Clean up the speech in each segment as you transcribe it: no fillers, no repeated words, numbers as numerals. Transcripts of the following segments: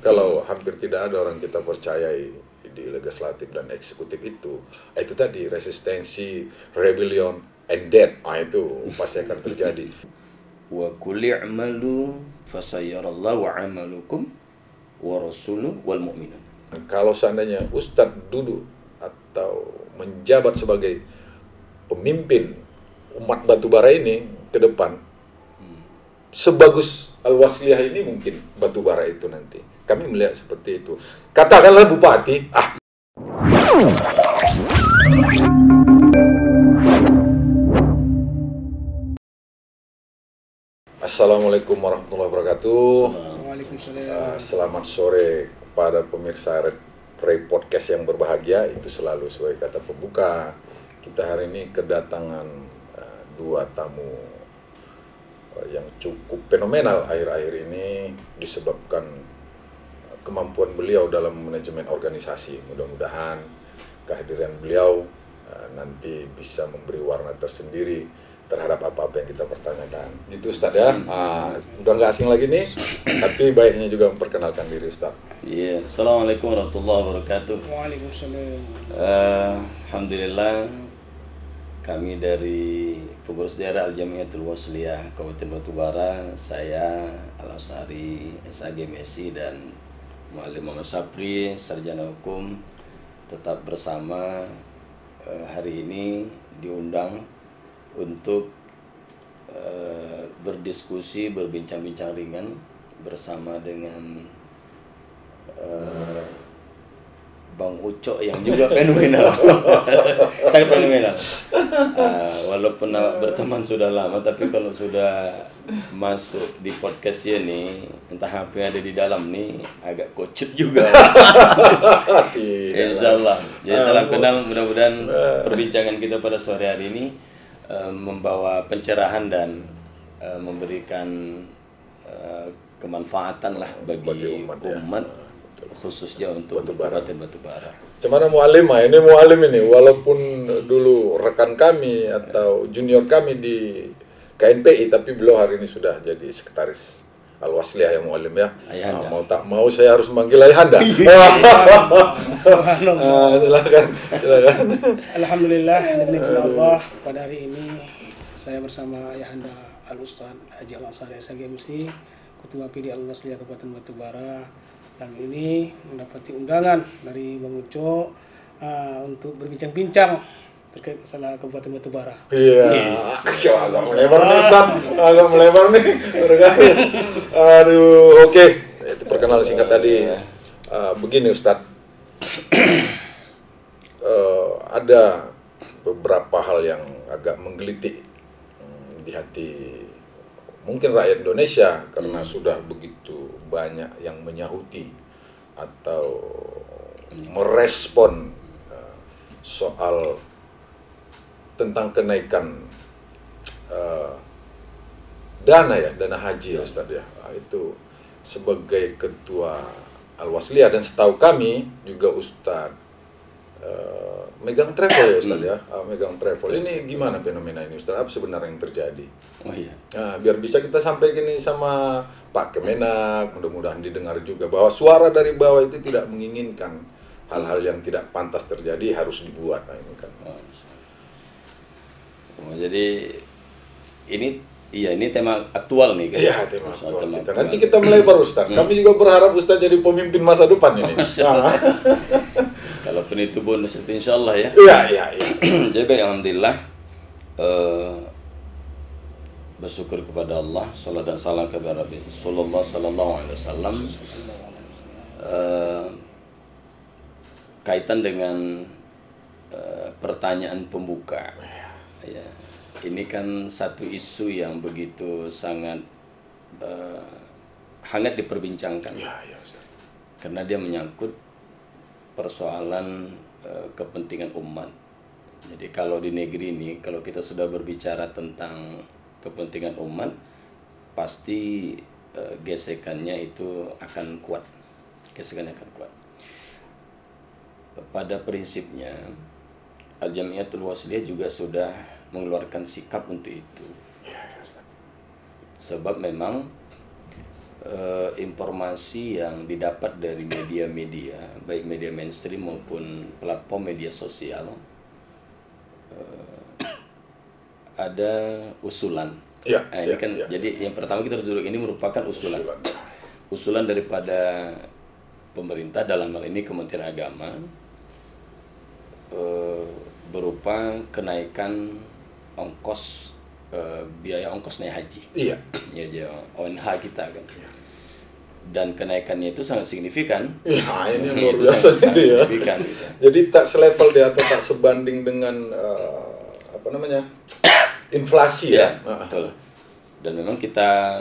Kalau hampir tidak ada orang kita percayai di legislatif dan eksekutif itu tadi resistensi, rebellion, and death, itu pasti akan terjadi. Wa qul i'malu fasayarallahu 'amalukum wa rasuluhu wal mu'minun. Kalau seandainya Ustadz duduk atau menjabat sebagai pemimpin umat batubara ini ke depan, sebagus Al-Wasliyah ini mungkin batubara itu nanti. Kami melihat seperti itu. Katakanlah bupati, Assalamualaikum warahmatullahi wabarakatuh. Waalaikumsalam. Selamat sore kepada pemirsa Ray Podcast yang berbahagia. Itu selalu sebagai kata pembuka. Kita hari ini kedatangan dua tamu yang cukup fenomenal akhir-akhir ini disebabkan kemampuan beliau dalam manajemen organisasi. Mudah-mudahan kehadiran beliau nanti bisa memberi warna tersendiri terhadap apa-apa yang kita pertanyakan. Gitu Ustadz ya. Udah nggak asing lagi nih, tapi baiknya juga memperkenalkan diri Ustadz. Iya, Assalamualaikum warahmatullahi wabarakatuh. Waalaikumsalam. Alhamdulillah, kami dari Pengurus Daerah Al-Jamiatul Wasliyah Kabupaten Batubara, saya Al-Asari, SAG MSI dan Muallim Muhammad Sapri, Sarjana Hukum, tetap bersama hari ini diundang untuk berdiskusi, berbincang-bincang ringan bersama dengan Bang Ucok yang juga fenomenal, sangat fenomenal. Walaupun berteman sudah lama, tapi kalau sudah masuk di podcast ini, entah apa yang ada di dalam nih, agak kocut juga. Insyaallah. Jadi salam kenal, mudah-mudahan perbincangan kita pada sore hari ini membawa pencerahan dan memberikan kemanfaatan lah bagi umat khususnya untuk Kabupaten Batubara. Cuman muallim ini muallim ini walaupun dulu rekan kami atau junior kami di KNPI, tapi beliau hari ini sudah jadi sekretaris Al-Wasliyah yang muallim ya. Mau tak mau saya harus manggil Ayahanda. Silakan. Alhamdulillah, dengan Allah pada hari ini saya bersama Ayahanda Al-Ustaz Haji Al-Asari SAG MSI, Ketua PD Al-Wasliyah Kabupaten Batubara, dan ini mendapati undangan dari Bang Ucok untuk berbincang-bincang terkait masalah Kabupaten Batubara. Iya, agak melebar nih Ustaz, agak melebar nih. Aduh, oke. Itu perkenalan singkat tadi. Begini Ustaz, ada beberapa hal yang agak menggelitik di hati mungkin rakyat Indonesia karena sudah begitu banyak yang menyahuti atau merespon soal tentang kenaikan dana haji ya Ustadz ya. Itu sebagai ketua Al-Wasliyah dan setahu kami juga Ustadz megang travel ya Ustadz ya. Megang travel. Ini gimana fenomena ini Ustadz? Apa sebenarnya yang terjadi? Oh iya. Nah, biar bisa kita sampaikan ini sama Pak Kemenak, mudah-mudahan didengar juga bahwa suara dari bawah itu tidak menginginkan hal-hal yang tidak pantas terjadi harus dibuat. Nah, ini kan. Jadi ini tema aktual nih kan? Iya, tema aktual kita. Nanti kita melebar Ustaz. Kami juga berharap Ustaz jadi pemimpin masa depan ini. Kalaupun itu bonus itu insyaallah ya. Iya. Jadi baik, alhamdulillah. Bersyukur kepada Allah, salat dan salam kepada Nabi sallallahu alaihi wasallam. Kaitan dengan pertanyaan pembuka. Ya. Ini kan satu isu yang begitu sangat hangat diperbincangkan. Ya. Karena dia menyangkut persoalan kepentingan umat. Jadi kalau di negeri ini, kalau kita sudah berbicara tentang kepentingan umat, pasti gesekannya itu akan kuat. Pada prinsipnya, Al-Jamiatul Wasliyah juga sudah mengeluarkan sikap untuk itu. Sebab memang informasi yang didapat dari media-media, baik media mainstream maupun platform media sosial, ada usulan. Ya, Nah, ini kan jadi yang pertama kita harus duduk, ini merupakan usulan daripada pemerintah, dalam hal ini Kementerian Agama, berupa kenaikan ongkos biaya ongkos naik haji. Iya. Ya, ONH kita kan. Dan kenaikannya itu sangat signifikan. Ya, ini yang luar biasa itu ya. Signifikan, gitu. Jadi tak selevel dia atau tak sebanding dengan apa namanya? Inflasi ya. Betul. Dan memang kita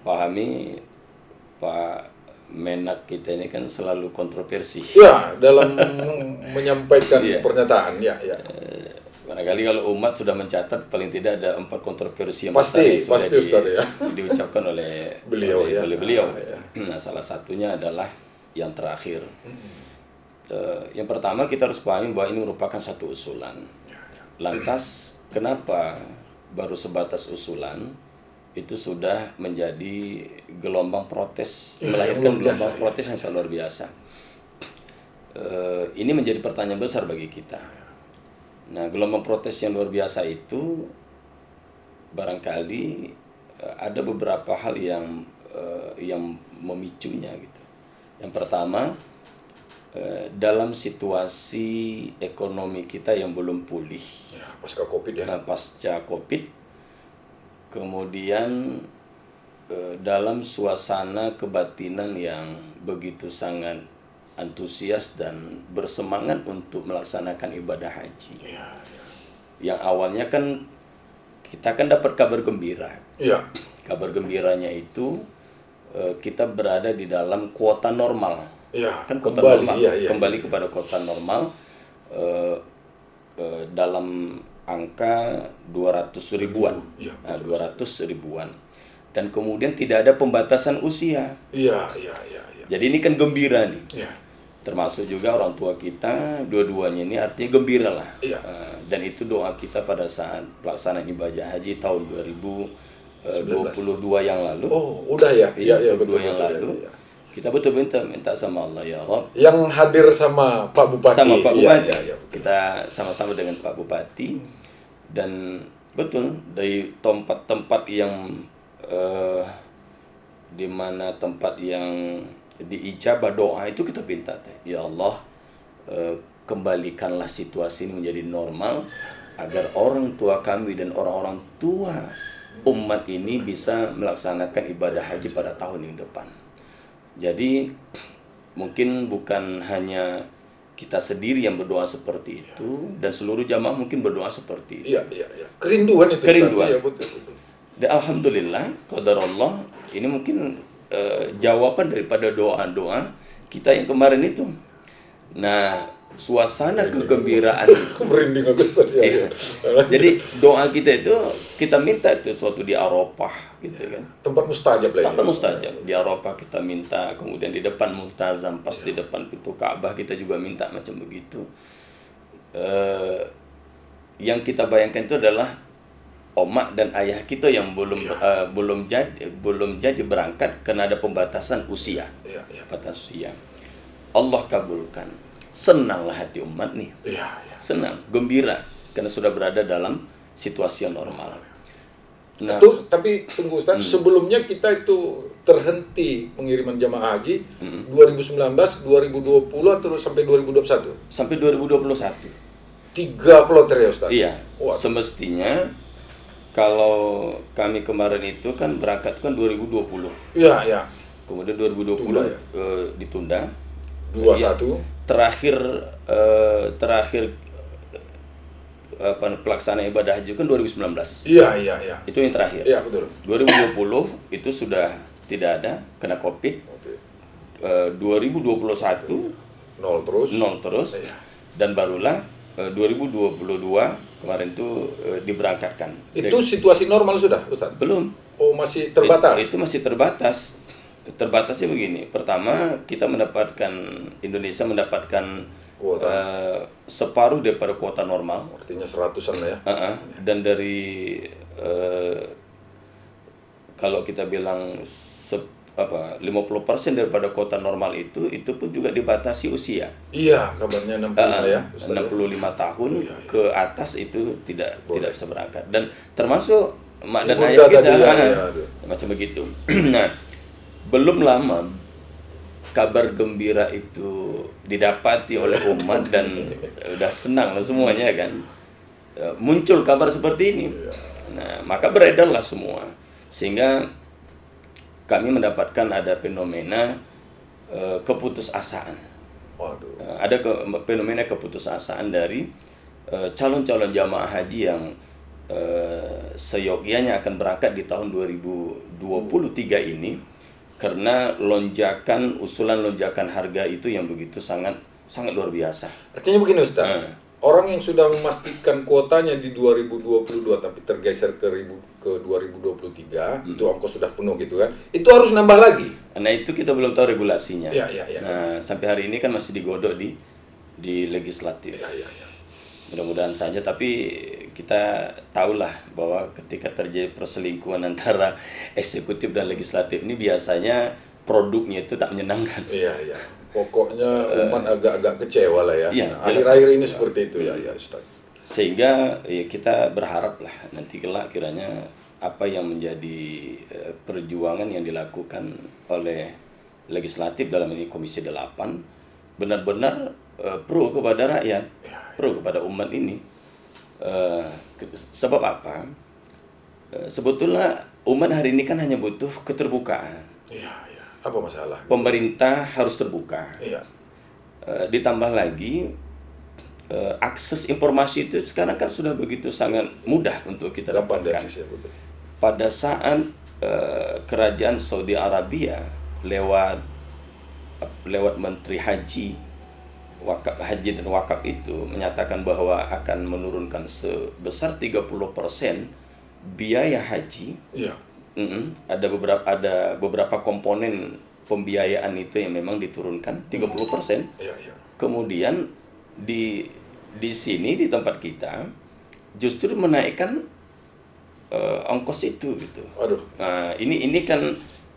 pahami Pak Menak kita ini kan selalu kontroversi. Ya, dalam menyampaikan pernyataan. Ya. Barangkali kalau umat sudah mencatat paling tidak ada 4 kontroversi yang pasti besar Ustaz, ya. diucapkan oleh beliau. Nah, salah satunya adalah yang terakhir. Yang pertama kita harus pahami bahwa ini merupakan satu usulan. Lantas kenapa baru sebatas usulan itu sudah menjadi gelombang protes, melahirkan gelombang protes yang sangat luar biasa. Ini menjadi pertanyaan besar bagi kita. Nah, gelombang protes yang luar biasa itu barangkali ada beberapa hal yang memicunya gitu. Yang pertama, dalam situasi ekonomi kita yang belum pulih, pasca Covid ya. Nah, pasca Covid, kemudian dalam suasana kebatinan yang begitu sangat antusias dan bersemangat untuk melaksanakan ibadah haji. Yang awalnya kan kita kan dapat kabar gembira. Kabar gembiranya itu kita berada di dalam kuota normal. Kan kuota normal, kembali kepada kuota normal dalam angka 200 ribuan. 200 ribuan. Dan kemudian tidak ada pembatasan usia. Jadi ini kan gembira nih. Termasuk juga orang tua kita, dua-duanya ini artinya gembira lah. Dan itu doa kita pada saat pelaksanaan ibadah haji tahun 2022 yang lalu. Oh, udah ya? Iya, betul. Yang lalu. Kita betul minta sama Allah, ya Allah. Yang hadir sama Pak Bupati. Sama Pak Bupati. Kita sama-sama dengan Pak Bupati. Dan betul, dari tempat-tempat yang di mana tempat yang diijabah doa itu kita minta, ya Allah, kembalikanlah situasi ini menjadi normal agar orang tua kami dan orang-orang tua umat ini bisa melaksanakan ibadah haji pada tahun yang depan. Jadi mungkin bukan hanya kita sendiri yang berdoa seperti itu, dan seluruh jamaah mungkin berdoa seperti itu. Iya. Kerinduan itu. Kerinduan. Ya, betul. Dan alhamdulillah, qadarullah, ini mungkin jawaban daripada doa-doa kita yang kemarin itu. Nah, suasana kegembiraan merinding aku ya. Jadi doa kita itu kita minta itu suatu di Arafah gitu kan. Tempat mustajab lah. Tempat mustajab. Di Arafah kita minta, kemudian di depan Multazam, pas di depan pintu Ka'bah kita juga minta macam begitu. Yang kita bayangkan itu adalah omak dan ayah kita yang belum jadi berangkat karena ada pembatasan usia. Batas usia. Allah kabulkan. Senanglah hati umat nih. Senang, gembira karena sudah berada dalam situasi yang normal. Nah, tapi tunggu Ustaz, sebelumnya kita itu terhenti pengiriman jamaah haji 2019, 2020 atau sampai 2021? Sampai 2021. 3 kloter ya Ustaz? Iya. Semestinya kalau kami kemarin itu kan berangkat kan 2020. Iya. Kemudian 2020 ditunda. 21. Terakhir pelaksanaan ibadah haji kan 2019. Iya. Itu yang terakhir. Iya, betul. 2020 itu sudah tidak ada kena Covid. 2021 nol terus. Iya. Dan barulah 2022 kemarin itu diberangkatkan. Itu situasi normal sudah, Ustaz? Belum. Oh, masih terbatas. Itu masih terbatas. Terbatasnya begini. Pertama, Indonesia mendapatkan kuota separuh daripada kuota normal. Artinya 100-an lah ya. Dan dari kalau kita bilang apa 50% daripada kuota normal itu pun juga dibatasi usia. Iya, kabarnya 65 ya. Ustaz, 65 tahun Iya. ke atas itu tidak Boleh. bisa berangkat, dan termasuk mak dan Ibunda ayah kita tadi, ya, aduh. macam begitu. Nah, belum lama kabar gembira itu didapati oleh umat dan udah senang lah semuanya kan. Muncul kabar seperti ini. Nah, maka beredarlah semua, sehingga kami mendapatkan ada fenomena keputusasaan. Waduh. Ada fenomena keputusasaan dari calon-calon jamaah haji yang seyogyanya akan berangkat di tahun 2023 ini, karena usulan lonjakan harga itu yang begitu sangat luar biasa. Artinya begini Ustaz, orang yang sudah memastikan kuotanya di 2022 tapi tergeser ke 2023, itu ongkos sudah penuh gitu kan, itu harus nambah lagi. Nah, itu kita belum tahu regulasinya. Ya. Nah, sampai hari ini kan masih digodok di legislatif. Ya. Mudah-mudahan saja, tapi kita tahulah bahwa ketika terjadi perselingkuhan antara eksekutif dan legislatif ini biasanya produknya itu tak menyenangkan. Iya. Pokoknya umat agak-agak kecewa lah ya. Iya, Akhir-akhir ini seperti itu ya Ustaz. Sehingga ya, kita berharap lah nanti kelak kiranya apa yang menjadi perjuangan yang dilakukan oleh legislatif, dalam ini Komisi 8, benar-benar pro kepada rakyat, pro kepada umat ini. Sebab apa? Sebetulnya umat hari ini kan hanya butuh keterbukaan. Iya. Apa masalah? Pemerintah harus terbuka. Iya. Ditambah lagi akses informasi itu sekarang kan sudah begitu sangat mudah untuk kita Gampang dapatkan. diakses ya, betul. Pada saat kerajaan Saudi Arabia lewat Menteri Haji dan Wakaf itu menyatakan bahwa akan menurunkan sebesar 30% biaya haji. Iya. Ada beberapa komponen pembiayaan itu yang memang diturunkan 30%. Iya. Kemudian di sini di tempat kita justru menaikkan ongkos itu gitu. Waduh. Nah, ini kan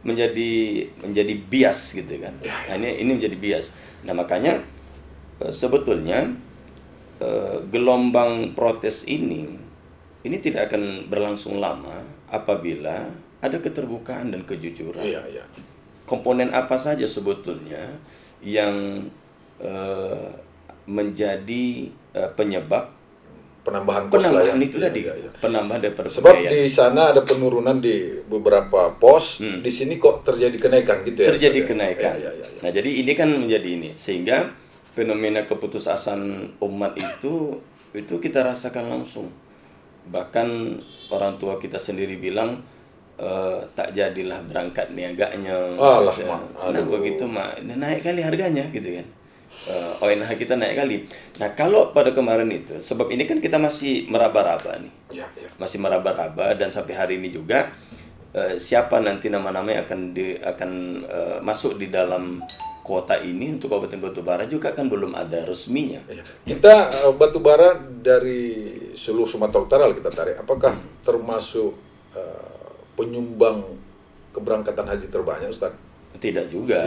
menjadi bias gitu kan. Nah, ini menjadi bias. Nah, makanya sebetulnya gelombang protes ini tidak akan berlangsung lama apabila ada keterbukaan dan kejujuran. Iya. Komponen apa saja sebetulnya yang menjadi penyebab Penambahan kos lah ya. itu tadi, Iya. penambahan daripada Sebab pembiayaan. di sana ada penurunan di beberapa pos, di sini kok terjadi kenaikan gitu ya. Terjadi Ustaz, ya? kenaikan. Iya. Nah, jadi ini kan menjadi ini, sehingga fenomena keputusasaan umat itu kita rasakan langsung. Bahkan orang tua kita sendiri bilang tak jadilah berangkat niaganya. Alah, gitu. Mak. Nah, begitu Mak, naik kali harganya gitu kan. ONH kita naik kali. Nah, kalau pada kemarin itu, sebab ini kan kita masih meraba-raba nih. Iya. Masih meraba-raba, dan sampai hari ini juga siapa nanti nama-nama yang akan masuk di dalam kuota ini untuk Kabupaten Batubara juga kan belum ada resminya. Iya. Kita Batubara dari seluruh Sumatera Utara kita tarik. Apakah termasuk penyumbang keberangkatan haji terbanyak, Ustaz? Tidak juga.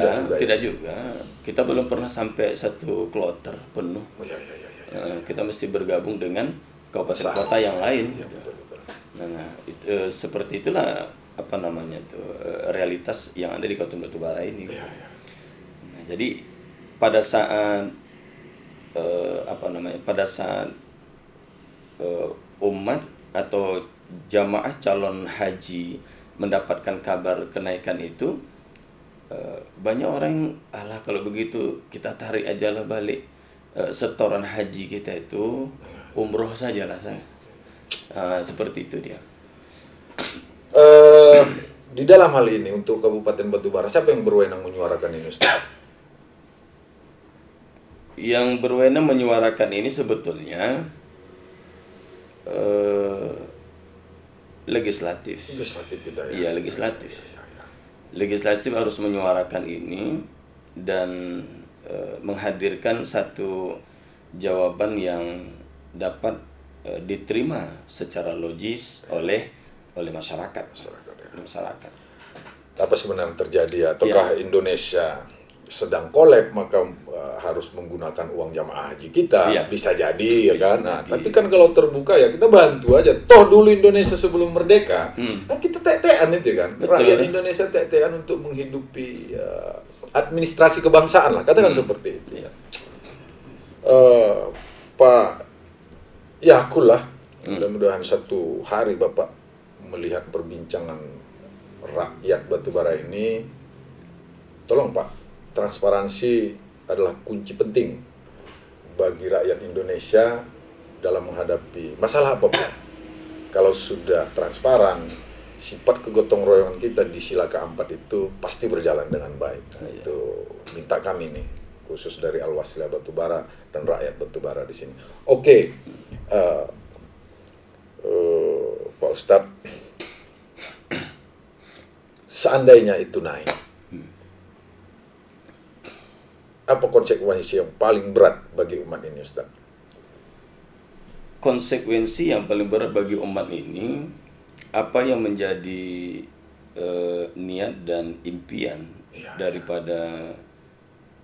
Kita belum pernah sampai satu kloter penuh. Iya. Kita mesti bergabung dengan kabupaten kota yang lain. Iya, gitu. betul. Nah, seperti itulah realitas yang ada di Kabupaten Batubara ini. Iya. Nah, jadi pada saat umat atau jamaah calon haji mendapatkan kabar kenaikan itu, banyak orang yang, alah kalau begitu kita tarik aja lah balik setoran haji kita itu, umroh saja lah saya. Seperti itu dia. Di dalam hal ini untuk Kabupaten Batubara, siapa yang berwenang menyuarakan ini, Ustaz? Yang berwenang menyuarakan ini sebetulnya legislatif. Legislatif kita ya. Iya, legislatif. Legislatif harus menyuarakan ini dan menghadirkan satu jawaban yang dapat diterima secara logis oleh masyarakat. apa sebenarnya terjadi, ataukah Indonesia sedang kolab maka harus menggunakan uang jamaah haji kita, bisa jadi ya kan. Nah, tapi kan kalau terbuka ya kita bantu aja. Toh dulu Indonesia sebelum merdeka, nah kita tek-tekan itu kan. Rakyat Indonesia tek-tekan untuk menghidupi administrasi kebangsaan lah, katakan seperti itu. Pak Yakulah, mudah-mudahan satu hari Bapak melihat perbincangan rakyat Batubara ini, tolong Pak, transparansi adalah kunci penting bagi rakyat Indonesia dalam menghadapi masalah apapun. Kalau sudah transparan, sifat kegotong royongan kita di sila keempat itu pasti berjalan dengan baik. Nah, itu minta kami nih, khusus dari Al-Wasliah Batubara dan rakyat Batubara di sini. Oke, Pak Ustadz, seandainya itu naik, apa konsekuensi yang paling berat bagi umat ini, Ustaz? Konsekuensi yang paling berat bagi umat ini, apa yang menjadi niat dan impian daripada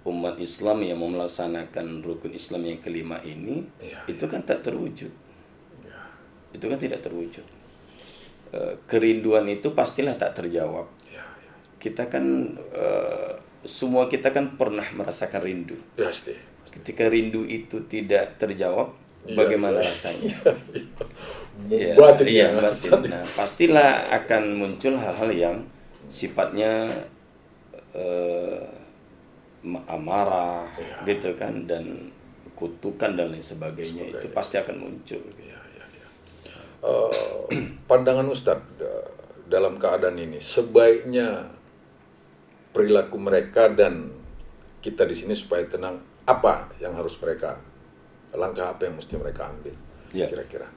umat Islam yang mau melaksanakan rukun Islam yang kelima ini, itu kan tak terwujud. Itu kan tidak terwujud. Kerinduan itu pastilah tak terjawab. Kita kan semua kita kan pernah merasakan rindu. Pasti. Ketika rindu itu tidak terjawab, bagaimana rasanya? Batin. Nah, pastilah akan muncul hal-hal yang sifatnya amarah, gitu kan, dan kutukan dan lain sebagainya. Itu pasti akan muncul. Pandangan Ustadz dalam keadaan ini, sebaiknya perilaku mereka dan kita di sini supaya tenang, apa yang harus mereka, langkah apa yang mesti mereka ambil kira-kira?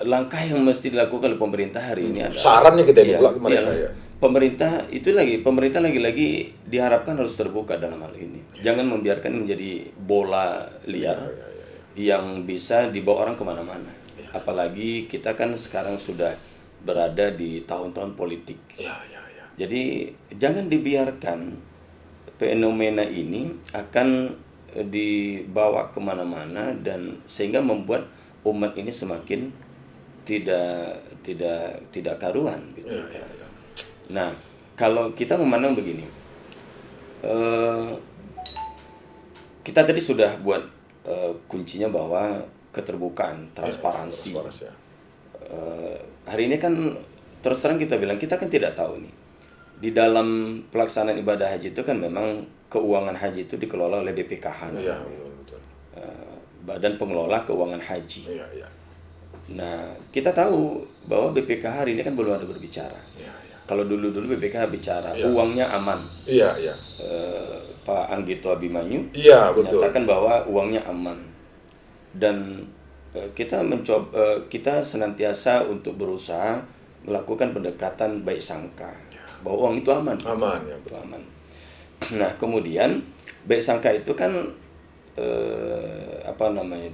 Langkah yang mesti dilakukan oleh pemerintah hari ini adalah, sarannya kita ini mereka pemerintah lagi-lagi diharapkan harus terbuka dalam hal ini. Jangan membiarkan menjadi bola liar yang bisa dibawa orang kemana-mana. Apalagi kita kan sekarang sudah berada di tahun-tahun politik. Jadi jangan dibiarkan fenomena ini akan dibawa kemana-mana dan sehingga membuat umat ini semakin tidak karuan gitu. Nah, kalau kita memandang begini, kita tadi sudah buat kuncinya bahwa keterbukaan, transparansi. Hari ini kan terus terang kita bilang, kita kan tidak tahu nih, di dalam pelaksanaan ibadah haji itu kan memang keuangan haji itu dikelola oleh BPKH, Badan Pengelola Keuangan Haji. Nah, kita tahu bahwa BPKH hari ini kan belum ada berbicara. Kalau dulu BPKH bicara, uangnya aman. Pak Anggito Abimanyu menyatakan bahwa uangnya aman. Dan kita senantiasa untuk berusaha melakukan pendekatan baik sangka bahwa uang itu aman. Itu aman. Nah, kemudian baik sangka itu kan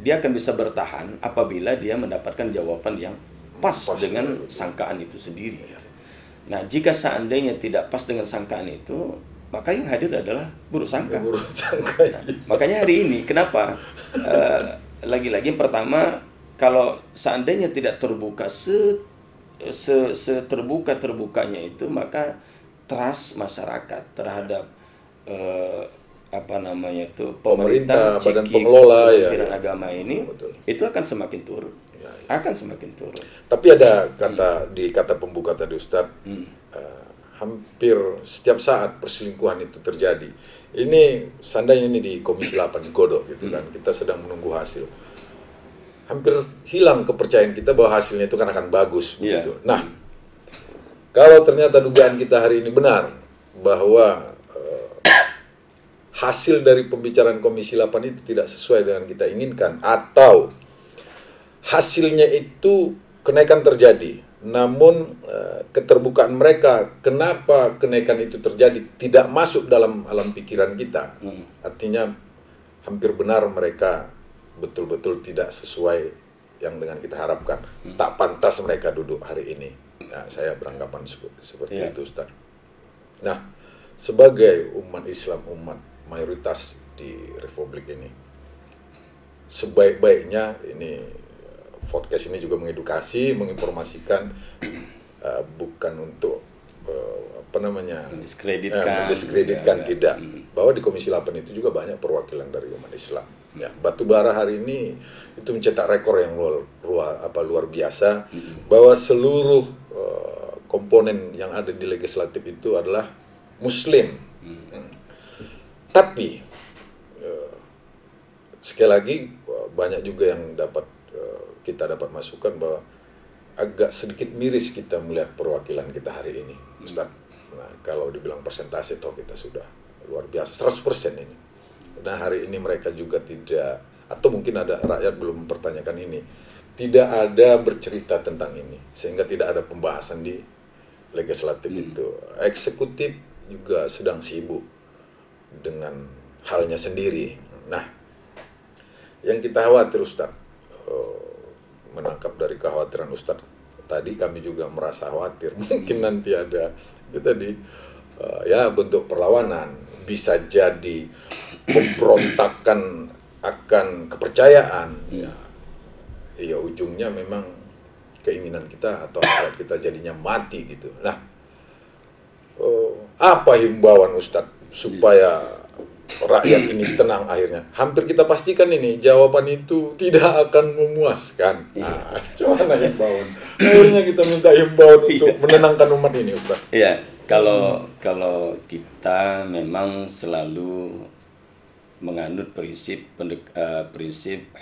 dia akan bisa bertahan apabila dia mendapatkan jawaban yang pas dengan sangkaan itu sendiri. Nah, jika seandainya tidak pas dengan sangkaan itu, maka yang hadir adalah buruk sangka. Nah, makanya hari ini kenapa lagi-lagi yang pertama, kalau seandainya tidak terbuka seterbuka-terbukanya itu, maka trust masyarakat terhadap pemerintah, badan pengelola Kementerian Agama ini, itu akan semakin turun. Tapi ada kata pembuka tadi Ustadz, hampir setiap saat perselingkuhan itu terjadi. Ini seandainya ini di Komisi 8 digodok gitu kan, kita sedang menunggu hasil. Hampir hilang kepercayaan kita bahwa hasilnya itu kan akan bagus begitu. Nah, kalau ternyata dugaan kita hari ini benar bahwa hasil dari pembicaraan Komisi 8 itu tidak sesuai dengan kita inginkan, atau hasilnya itu kenaikan terjadi, namun keterbukaan mereka kenapa kenaikan itu terjadi tidak masuk dalam alam pikiran kita. Artinya hampir benar mereka betul-betul tidak sesuai yang dengan kita harapkan. Tak pantas mereka duduk hari ini. Nah, saya beranggapan seperti Iya. itu, Ustaz. Nah, sebagai umat Islam, umat mayoritas di Republik ini, sebaik-baiknya ini podcast ini juga mengedukasi, menginformasikan, bukan untuk mendiskreditkan, juga. tidak. Bahwa di Komisi 8 itu juga banyak perwakilan dari umat Islam. Ya, Batubara hari ini itu mencetak rekor yang luar biasa, bahwa seluruh komponen yang ada di legislatif itu adalah Muslim. Tapi sekali lagi banyak juga yang kita dapat masukkan bahwa agak sedikit miris kita melihat perwakilan kita hari ini, Ustaz. Nah, kalau dibilang persentase toh kita sudah luar biasa 100% ini. Nah, hari ini mereka juga tidak, atau mungkin ada rakyat belum mempertanyakan ini, tidak ada bercerita tentang ini, sehingga tidak ada pembahasan di legislatif itu. Eksekutif juga sedang sibuk dengan halnya sendiri. Nah, yang kita khawatir, Ustaz, menangkap dari kekhawatiran Ustaz tadi, kami juga merasa khawatir mungkin nanti ada itu tadi ya bentuk perlawanan, bisa jadi pemberontakan akan kepercayaan. Ya ujungnya memang keinginan kita atau hasrat kita jadinya mati gitu. Nah, apa himbauan Ustadz supaya rakyat ini tenang akhirnya? Hampir kita pastikan ini jawaban itu tidak akan memuaskan. Nah, cuman himbauan. Akhirnya kita minta himbauan untuk menenangkan umat ini, Ustaz. Iya, kalau kita memang selalu menganut prinsip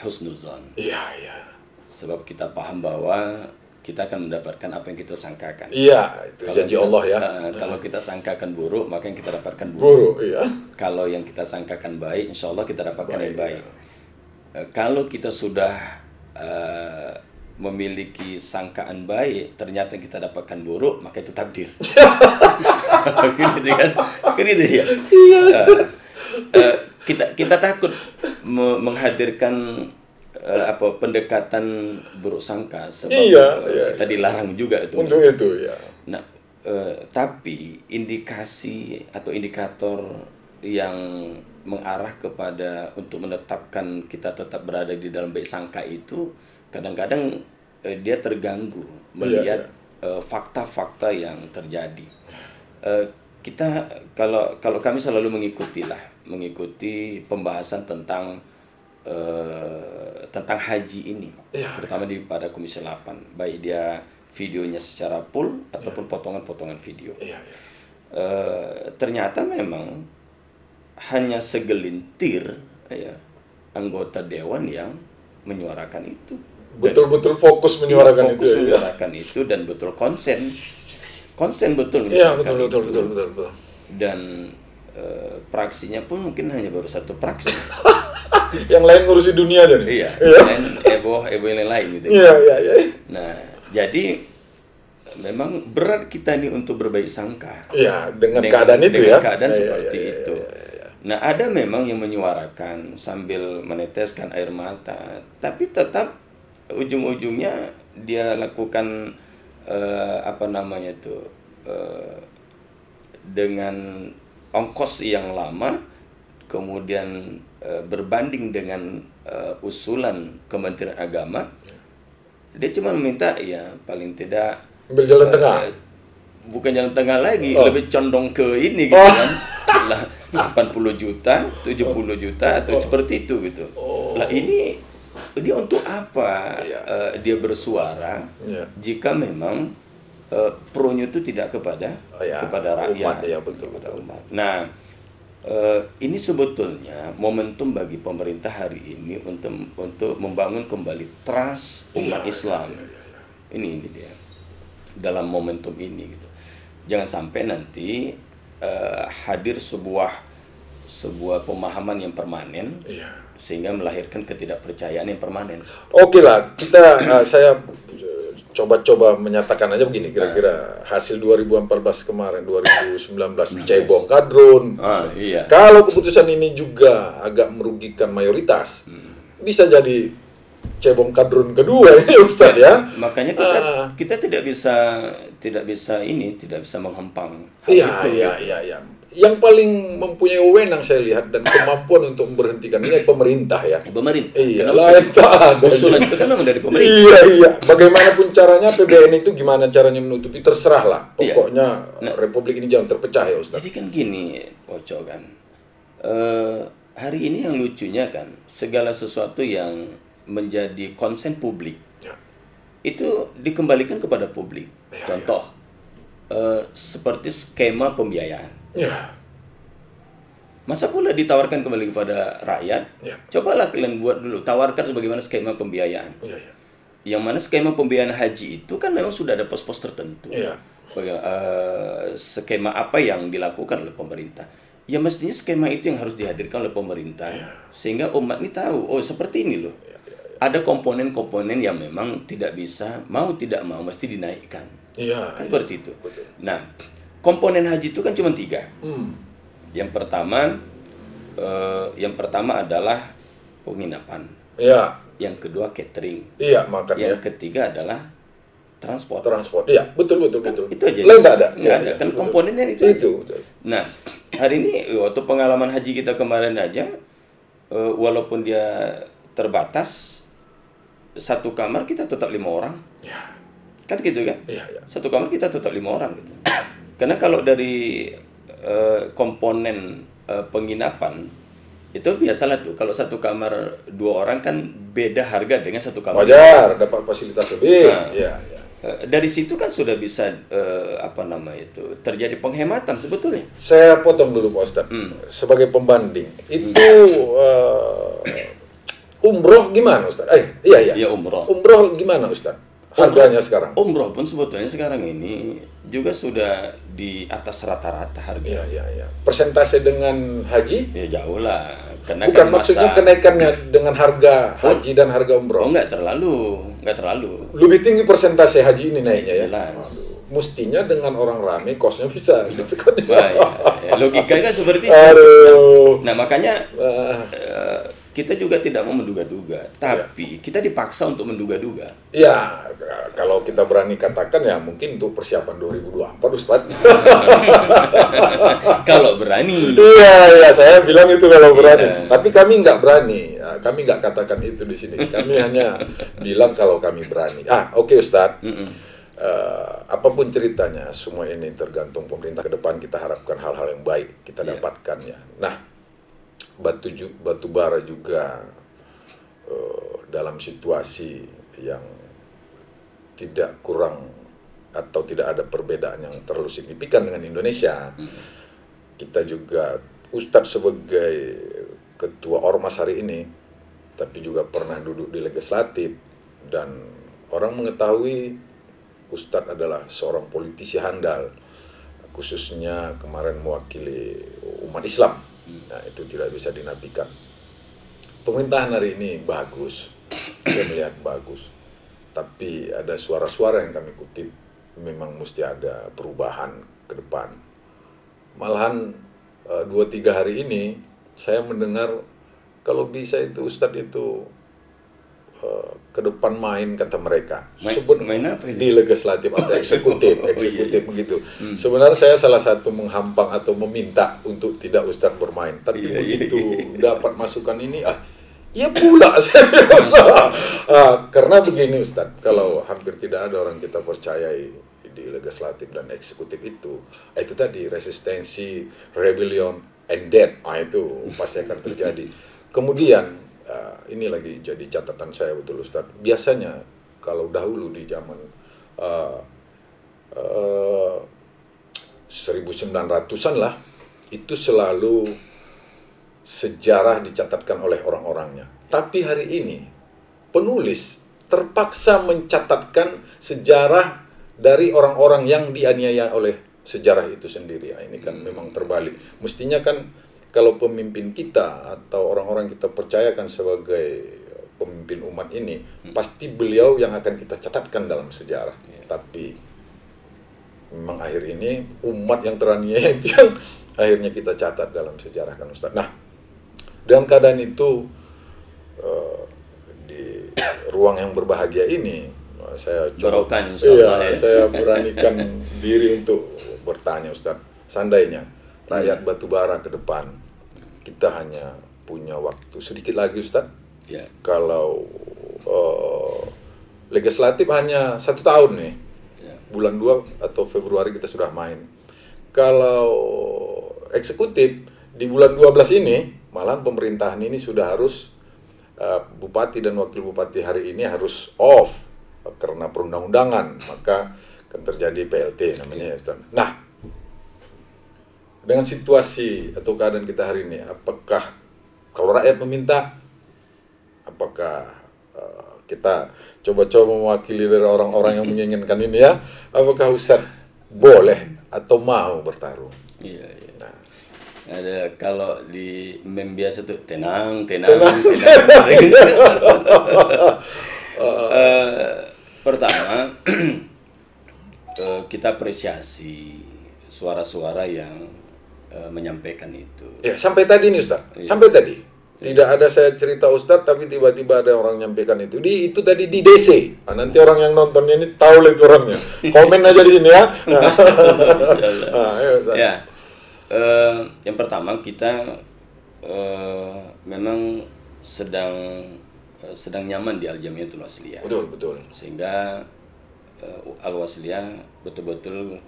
husnuzon. Iya. Sebab kita paham bahwa kita akan mendapatkan apa yang kita sangkakan. Iya, itu Kalau janji kita, Allah ya. Kalau kita sangkakan buruk, maka yang kita dapatkan Buruk, iya. Kalau yang kita sangkakan baik, insya Allah kita dapatkan yang baik. Ya. Kalau kita sudah memiliki sangkaan baik, ternyata yang kita dapatkan buruk, maka itu takdir. Gitu kan? Kan itu ya. Kita takut menghadirkan pendekatan buruk sangka, sebab kita dilarang juga itu. Untuk itu ya. Nah, tapi indikasi atau indikator yang mengarah kepada untuk menetapkan kita tetap berada di dalam baik sangka itu kadang-kadang dia terganggu melihat fakta-fakta yang terjadi. Kita kalau kami selalu mengikuti pembahasan tentang haji ini, terutama pada Komisi 8, baik dia videonya secara full ataupun potongan-potongan video. Ternyata memang hanya segelintir anggota dewan yang menyuarakan itu, betul-betul fokus menyuarakan itu dan betul konsen betul. Iya, betul. Dan praksinya pun mungkin hanya baru satu praksi. Yang lain ngurusi dunia aja nih. Iya. Dan ebo yang lain gitu. Iya. Nah, jadi memang berat kita nih untuk berbaik sangka. Iya, dengan keadaan itu ya. Dengan keadaan seperti itu. Nah, ada memang yang menyuarakan sambil meneteskan air mata, tapi tetap ujung-ujungnya dia lakukan dengan ongkos yang lama, kemudian berbanding dengan usulan Kementerian Agama, dia cuma meminta ya paling tidak ambil jalan tengah. Bukan jalan tengah lagi, lebih condong ke ini gitu kan. Lah 80 juta, 70 juta atau seperti itu gitu. Lah ini untuk apa dia bersuara jika memang pro-nya itu tidak kepada rakyat, umat, betul. kepada umat. Nah, ini sebetulnya momentum bagi pemerintah hari ini untuk membangun kembali trust umat Islam. Ini dia dalam momentum ini gitu. Jangan sampai nanti hadir sebuah pemahaman yang permanen sehingga melahirkan ketidakpercayaan yang permanen. Oke lah, saya coba menyatakan aja begini, kira-kira hasil 2014 kemarin, 2019 cebong kadrun. Kalau keputusan ini juga agak merugikan mayoritas, bisa jadi cebong kadrun kedua ini Ustadz ya. Makanya kita tidak bisa menghempang hal Iya, itu. iya, gitu. iya. Yang paling mempunyai wewenang saya lihat dan kemampuan untuk memberhentikan ini pemerintah ya. Pemerintah. Iya, Karena lain tak ada. usulan itu kan memang dari pemerintah. Iya, iya. Bagaimanapun caranya PBN itu gimana caranya menutupi terserah lah. Iya. Pokoknya Republik ini jangan terpecah ya Ustaz. Jadi kan gini, Oco kan. Hari ini yang lucunya kan, segala sesuatu yang menjadi konsen publik Ya. itu dikembalikan kepada publik. Ya, Contoh, seperti skema pembiayaan. Ya. Masa pula ditawarkan kembali kepada rakyat? Ya. Cobalah kalian buat dulu, tawarkan bagaimana skema pembiayaan. Iya, iya. Yang mana skema pembiayaan haji itu kan memang sudah ada pos-pos tertentu. Iya. Skema apa yang dilakukan oleh pemerintah? Ya mestinya skema itu yang harus dihadirkan oleh pemerintah, sehingga umat ini tahu, oh seperti ini loh. Ada komponen-komponen yang memang tidak bisa, mau tidak mau mesti dinaikkan. Iya. Kan seperti itu. Nah, komponen haji itu kan cuma 3. Yang pertama adalah penginapan. Iya. Yang kedua catering. Iya, makanya Yang ketiga adalah transport. Iya, betul. Itu aja. Lain tak ada. Nggak ada. Iya, Kan betul. komponennya itu. Betul. Nah, hari ini waktu pengalaman haji kita kemarin aja, walaupun dia terbatas, satu kamar kita tetap 5 orang. Ya. Kan gitu kan? Iya. Satu kamar kita tetap 5 orang gitu. Karena kalau dari komponen penginapan itu biasalah tuh, kalau satu kamar 2 orang kan beda harga dengan satu kamar. Wajar, dapat fasilitas lebih. Nah. Iya. Dari situ kan sudah bisa terjadi penghematan sebetulnya. Saya potong dulu Pak Ustadz. Sebagai pembanding, itu umroh gimana Ustadz? Iya. Ya umroh. Umroh gimana Ustadz? Harganya sekarang? Umroh pun sebetulnya sekarang ini juga sudah di atas rata-rata harga. Iya. Persentase dengan haji? Ya jauh lah. Karena Bukan kan maksudnya kenaikannya dengan harga haji dan harga umroh. Oh nggak terlalu. Lebih tinggi persentase haji ini naiknya ya. Jelas. Aduh. Mestinya dengan orang rame kosnya bisa gitu kan. Wah, ya. Logikanya kan seperti itu. Aduh. Nah makanya kita juga tidak mau menduga-duga, tapi kita dipaksa untuk menduga-duga. Ya, kalau kita berani katakan ya mungkin untuk persiapan 2024 Ustadz. Kalau berani. Iya, saya bilang itu kalau berani. Iya. Tapi kami nggak berani. Kami nggak katakan itu di sini. Kami hanya bilang kalau kami berani. Oke, Ustadz. Apapun ceritanya, semua ini tergantung pemerintah ke depan. Kita harapkan hal-hal yang baik kita dapatkan ya. Nah, batu bara juga dalam situasi yang tidak kurang atau tidak ada perbedaan yang terlalu signifikan dengan Indonesia. Kita juga, Ustadz sebagai ketua Ormas hari ini, tapi juga pernah duduk di legislatif, dan orang mengetahui Ustadz adalah seorang politisi handal, khususnya kemarin mewakili umat Islam. Nah, itu tidak bisa dinafikan. Pemerintahan hari ini bagus, saya melihat bagus. Tapi ada suara-suara yang kami kutip, memang mesti ada perubahan ke depan. Malahan 2-3 hari ini saya mendengar kalau bisa itu Ustadz itu ke depan main, kata mereka. Main apa ini? Di legislatif atau eksekutif begitu. Sebenarnya saya salah satu menghampang atau meminta untuk tidak Ustadz bermain. Tapi begitu dapat masukan ini, ya pula saya karena begini Ustadz, kalau hampir tidak ada orang kita percayai di legislatif dan eksekutif itu tadi resistensi, rebellion, and death, itu pasti akan terjadi. Kemudian ini lagi jadi catatan saya betul Ustadz. Biasanya kalau dahulu di zaman 1900-an lah, itu selalu sejarah dicatatkan oleh orang-orangnya. Tapi hari ini penulis terpaksa mencatatkan sejarah dari orang-orang yang dianiaya oleh sejarah itu sendiri. Ini kan memang terbalik. Mestinya kan kalau pemimpin kita atau orang-orang kita percayakan sebagai pemimpin umat ini, pasti beliau yang akan kita catatkan dalam sejarah. Tapi memang akhir ini umat yang teraniaya itu yang akhirnya kita catat dalam sejarah kan Ustaz. Nah, dalam keadaan itu di ruang yang berbahagia ini, saya Barokah, insyaallah, ya. saya beranikan diri untuk bertanya, Ustadz, seandainya rakyat Batubara ke depan kita hanya punya waktu sedikit lagi, Ustadz, Ya. kalau legislatif hanya 1 tahun nih, Ya. bulan 2 atau Februari kita sudah main. Kalau eksekutif di bulan 12 ini, malah pemerintahan ini sudah harus bupati dan wakil bupati hari ini harus off karena perundang-undangan, maka akan terjadi PLT namanya, ya, Ustaz. Nah, dengan situasi atau keadaan kita hari ini, apakah kalau rakyat meminta, apakah kita coba-coba mewakili dari orang-orang yang menginginkan ini, ya, apakah Ustaz boleh atau mau bertarung? Iya, iya. Nah, Ada kalau di meme biasa tuh tenang. Pertama, kita apresiasi suara-suara yang menyampaikan itu. ya, sampai tadi nih, Ustaz, Iya. sampai tadi. Tidak ada saya cerita Ustadz, tapi tiba-tiba ada orang nyampaikan itu. Itu tadi di DC. Nah, nanti orang yang nontonnya ini tahu lah itu orangnya. Komen aja di sini, ya. Nah, ayo, Ustadz. Ya, yang pertama kita memang sedang nyaman di Al-Jamiatul Wasliyah. Betul, betul. Sehingga Al-Wasliyah betul-betul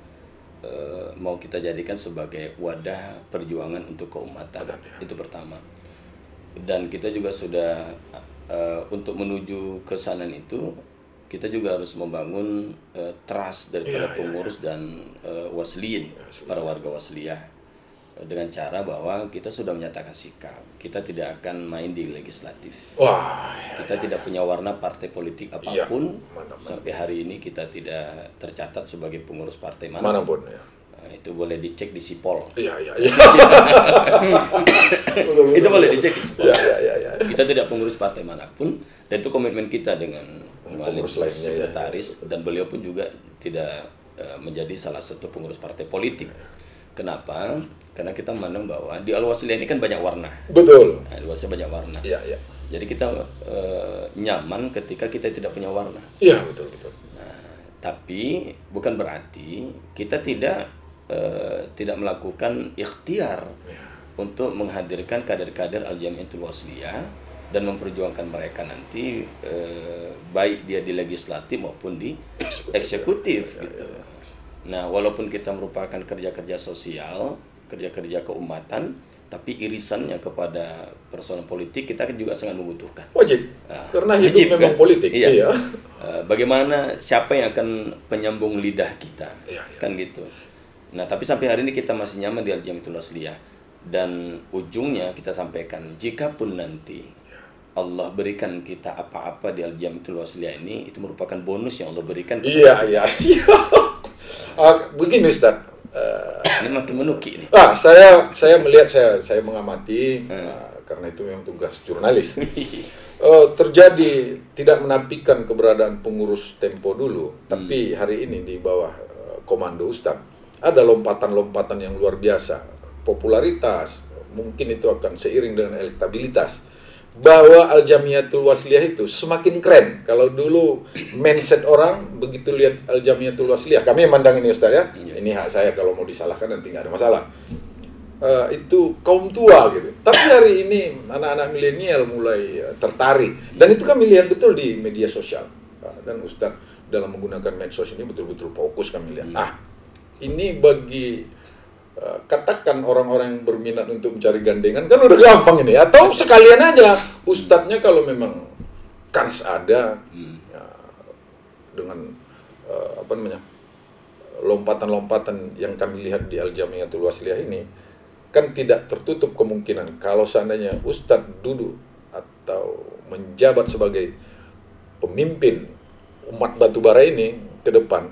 mau kita jadikan sebagai wadah perjuangan untuk keumatan. Betul, ya. Itu pertama. Dan kita juga sudah untuk menuju ke sana itu kita juga harus membangun trust daripada pengurus dan wasliyin, para warga wasliyah, dengan cara bahwa kita sudah menyatakan sikap kita tidak akan main di legislatif. Wah, Kita tidak punya warna partai politik apapun. Mantap. Sampai hari ini kita tidak tercatat sebagai pengurus partai Manapun, ya. Itu boleh dicek di Sipol. Iya. Itu boleh dicek di Sipol. Iya. Kita tidak pengurus partai manapun, dan itu komitmen kita dengan Pengurus lainnya, ya. sekretaris, dan beliau pun juga tidak menjadi salah satu pengurus partai politik. Kenapa? Karena kita memandang bahwa di Al-Wasliyah ini kan banyak warna. Betul. Nah, di Al-Wasliyah banyak warna. Iya. Jadi kita nyaman ketika kita tidak punya warna. Iya, betul. Nah, tapi bukan berarti kita tidak melakukan ikhtiar untuk menghadirkan kader-kader Al-Jamiatul Wasliyah dan memperjuangkan mereka nanti baik dia di legislatif maupun di eksekutif gitu. Nah, walaupun kita merupakan kerja-kerja sosial, kerja-kerja keumatan, tapi irisannya kepada persoalan politik kita juga sangat membutuhkan. Wajib. Nah, Karena hidup wajib, memang kan? politik. Iya. Bagaimana siapa yang akan penyambung lidah kita, Iya. kan gitu. Nah, tapi sampai hari ini kita masih nyaman di Al-Jamiatul Wasliyah, dan ujungnya kita sampaikan, jikapun nanti Allah berikan kita apa-apa di Al-Jamiatul Wasliyah ini, itu merupakan bonus yang Allah berikan. Iya. Begini, Ustaz. Ini makin menuki ini. Saya melihat, saya mengamati, karena itu memang tugas jurnalis. Terjadi tidak menafikan keberadaan pengurus Tempo dulu, tapi hari ini di bawah komando Ustadz ada lompatan-lompatan yang luar biasa, popularitas, mungkin itu akan seiring dengan elektabilitas. Bahwa Al-Jamiatul Wasliyah itu semakin keren. Kalau dulu mindset orang begitu lihat Al-Jamiatul Wasliyah, kami memandang ini, Ustaz, ya. Ini hak saya, kalau mau disalahkan nanti nggak ada masalah. Itu kaum tua gitu. Tapi hari ini anak-anak milenial mulai tertarik, dan itu kami lihat betul di media sosial. Dan Ustaz dalam menggunakan medsos ini betul-betul fokus kami lihat. Ini bagi katakan orang-orang yang berminat untuk mencari gandengan kan udah gampang ini, atau sekalian aja Ustadznya kalau memang kans ada, ya, dengan lompatan-lompatan yang kami lihat di Al-Jamiatul Wasliyah ini kan tidak tertutup kemungkinan kalau seandainya Ustadz duduk atau menjabat sebagai pemimpin umat Batubara ini ke depan,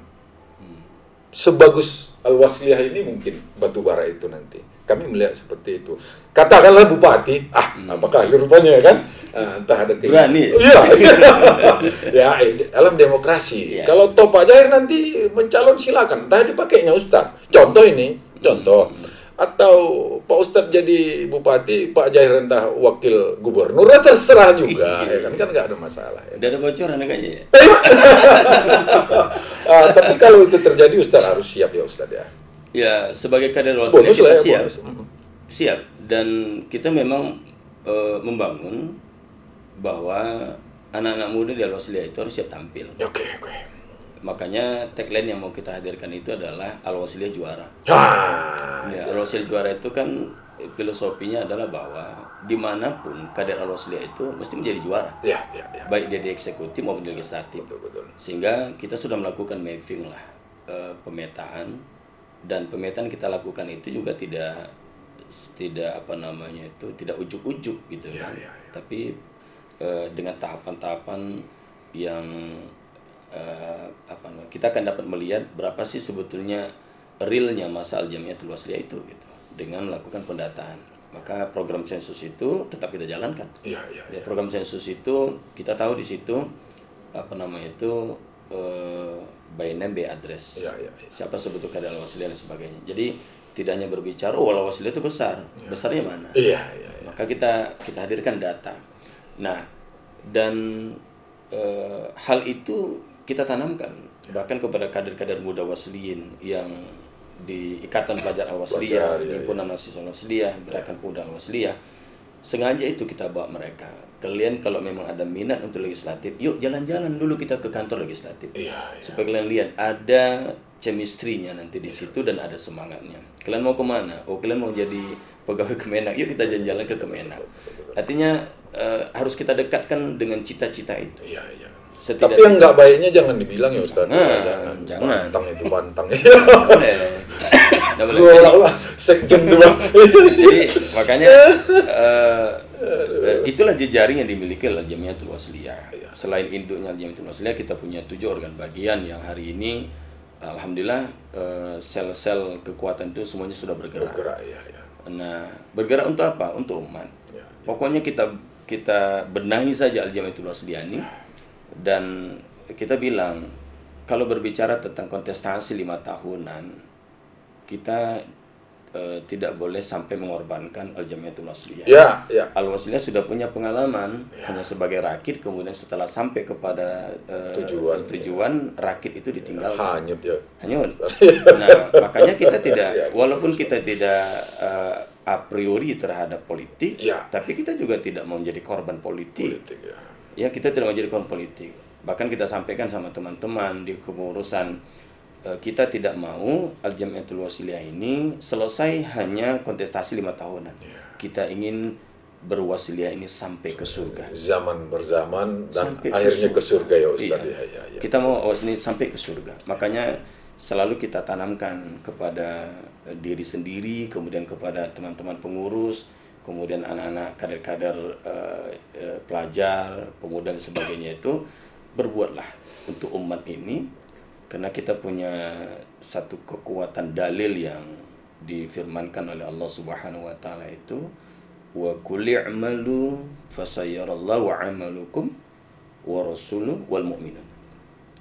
sebagus Al-Wasliyah ini mungkin Batubara itu nanti. Kami melihat seperti itu. Katakanlah bupati, apakah rupanya kan? Entah ada keinginan. Berani. Iya. Ya, dalam demokrasi. Iya. Kalau toh Pak Jair nanti mencalon silakan, entah dipakainya Ustadz. Contoh. atau Pak Ustadz jadi bupati, Pak Jair entah wakil gubernur, terserah juga, ya kan nggak ada masalah. Ya. Udah ada bocoran kayaknya ya? Tapi kalau itu terjadi, Ustadz harus siap ya Ustadz ya. Ya, sebagai kader Al-Wasliyah kita siap. Siap, dan kita memang membangun bahwa anak-anak muda di Al-Wasliyah itu harus siap tampil. Oke. Makanya tagline yang mau kita hadirkan itu adalah Al-Wasliyah juara. Ya, Al-Wasliyah juara itu kan filosofinya adalah bahwa dimanapun kader Al-Wasliyah itu mesti menjadi juara. Ya. Baik dia di eksekutif maupun di legislatif. Betul. Sehingga kita sudah melakukan mapping lah, pemetaan, dan pemetaan kita lakukan itu juga tidak tidak ujuk-ujuk gitu kan. Tapi dengan tahapan-tahapan yang kita akan dapat melihat berapa sih sebetulnya realnya masa Al-Jamiatul Wasliyah itu gitu, dengan melakukan pendataan. Maka program sensus itu tetap kita jalankan. Ya, program sensus itu kita tahu di situ by name by address. Siapa sebetulnya kader Al-Wasliyah dan sebagainya. Jadi tidak hanya berbicara Al-Wasliyah itu besar. Besarnya mana? Maka kita hadirkan data. Nah, dan hal itu kita tanamkan bahkan kepada kader-kader muda Wasliyin yang di Ikatan Pelajar Al-Wasliyah, Himpunan Mahasiswa Al-Wasliyah, Gerakan Pemuda Al-Wasliyah. Sengaja itu kita bawa mereka. Kalian kalau memang ada minat untuk legislatif, yuk jalan-jalan dulu kita ke kantor legislatif. Supaya kalian lihat ada chemistry-nya nanti di situ dan ada semangatnya. Kalian mau kemana? Oh, kalian mau jadi pegawai Kemenak, yuk kita jalan-jalan ke Kemenak. Artinya harus kita dekatkan dengan cita-cita itu. Tapi yang nggak baiknya jangan dibilang ya Ustaz. Jangan. Bantang. Sekjen tuh Bang. Jadi makanya itulah jejaring yang dimiliki oleh Jamiatul Wasliyah. Selain induknya Jamiatul Wasliyah, kita punya 7 organ bagian yang hari ini alhamdulillah sel-sel kekuatan itu semuanya sudah bergerak. Nah, bergerak untuk apa? Untuk umat. Pokoknya kita benahi saja Al-Jamiatul Wasliyah ini. Dan kita bilang kalau berbicara tentang kontestasi 5 tahunan, kita tidak boleh sampai mengorbankan Al-Jamiatul Wasliyah. Al-Wasliyah sudah punya pengalaman hanya sebagai rakit, kemudian setelah sampai kepada tujuan rakit itu ditinggalkan. Hanyut. Nah, makanya kita tidak, walaupun kita tidak a priori terhadap politik, tapi kita juga tidak mau menjadi korban politik. Ya, kita tidak menjadi korban politik. Bahkan kita sampaikan sama teman-teman di kepengurusan, kita tidak mau Al-Jamiatul Wasliyah ini selesai hanya kontestasi 5 tahunan. Kita ingin berwasliyah ini sampai ke surga. Zaman berzaman dan sampai akhirnya ke surga ya Ustaz. Kita mau wasliyah sampai ke surga. Makanya selalu kita tanamkan kepada diri sendiri, kemudian kepada teman-teman pengurus, kemudian anak-anak kader-kader pelajar, pemuda dan sebagainya itu, berbuatlah untuk umat ini, karena kita punya satu kekuatan dalil yang difirmankan oleh Allah Subhanahu wa taala itu, wa qul i'malu fasayarallahu 'amalukum wa rasuluhu wal mu'minun.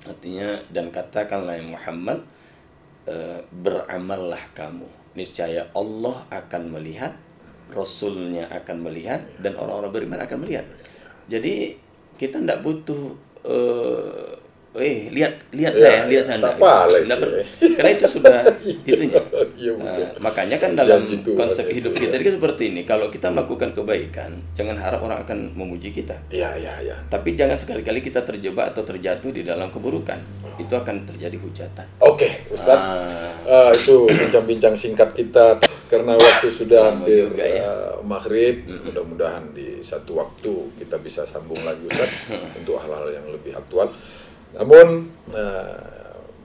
Artinya, dan katakanlah ya Muhammad, beramallah kamu, niscaya Allah akan melihat, Rasulnya akan melihat, dan orang-orang beriman akan melihat. Jadi kita tidak butuh lihat saya karena itu sudah itunya. Makanya kan dalam konsep hidup kita ini seperti ini. Kalau kita melakukan kebaikan, jangan harap orang akan memuji kita. Tapi jangan sekali-kali kita terjebak atau terjatuh di dalam keburukan. Itu akan terjadi hujatan. Oke, Ustaz. Itu bincang-bincang singkat kita karena waktu sudah hampir maghrib. Mudah-mudahan di satu waktu kita bisa sambung lagi Ustaz untuk hal-hal yang lebih aktual. Namun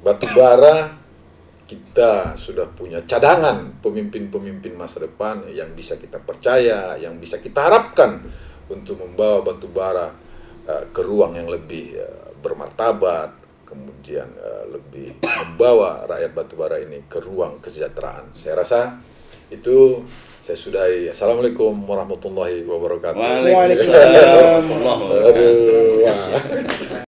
batu bara kita sudah punya cadangan pemimpin-pemimpin masa depan yang bisa kita percaya, yang bisa kita harapkan untuk membawa batu bara ke ruang yang lebih bermartabat, kemudian lebih membawa rakyat batu bara ini ke ruang kesejahteraan. Saya rasa itu saya sudahi. Assalamualaikum warahmatullahi wabarakatuh. Waalaikumsalam warahmatullahi wabarakatuh.